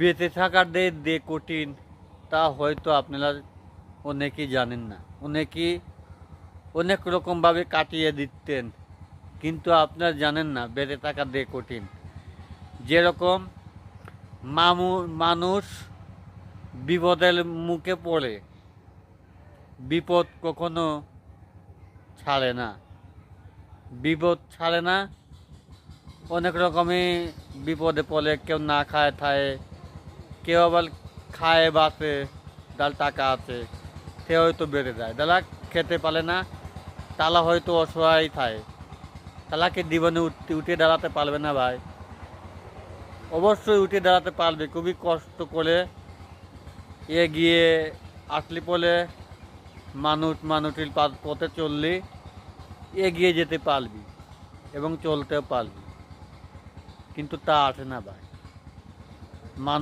বেঁচে থাকার যে কঠিন তা হয়তো আপনারা অনেকেই জানেন না। অনেকেই অনেক রকমভাবে কাটিয়ে দিতেন, কিন্তু আপনারা জানেন না বেঁচে থাকার যে কঠিন। যেরকম মানুষ বিপদের মুখে পড়ে, বিপদ কখনো ছাড়ে না, বিপদ ছাড়ে না। অনেক রকমই বিপদে পড়ে, কেউ না খায় থাকে, কেউ আবার খায় বাঁচে, যার টাকা আছে সে হয়তো বেড়ে যায়, যারা খেতে পারে না তারা হয়তো অসহায় থাকে, তারাকে জীবনে উঠে দাঁড়াতে পারবে না ভাই। অবশ্যই উঠে দাঁড়াতে পারবে, খুবই কষ্ট করে এগিয়ে আসলে পরে মানুষের পথে চললে এগিয়ে যেতে পারবি এবং চলতেও পারবি, কিন্তু তা আসে না ভাই। মানুষ